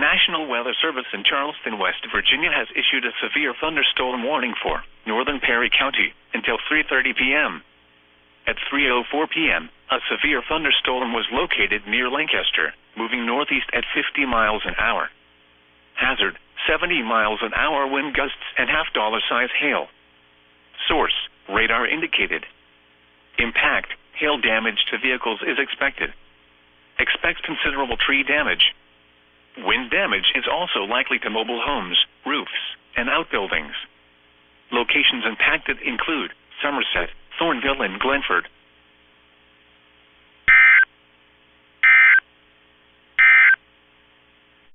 National Weather Service in Charleston, West Virginia has issued a severe thunderstorm warning for northern Perry County until 3:30 p.m. At 3:04 p.m., a severe thunderstorm was located near Lancaster, moving northeast at 50 miles an hour. Hazard, 70 miles an hour wind gusts and half-dollar-size hail. Source, radar indicated. Impact, hail damage to vehicles is expected. Expect considerable tree damage. Wind damage is also likely to mobile homes, roofs, and outbuildings. Locations impacted include Somerset, Thornville, and Glenford.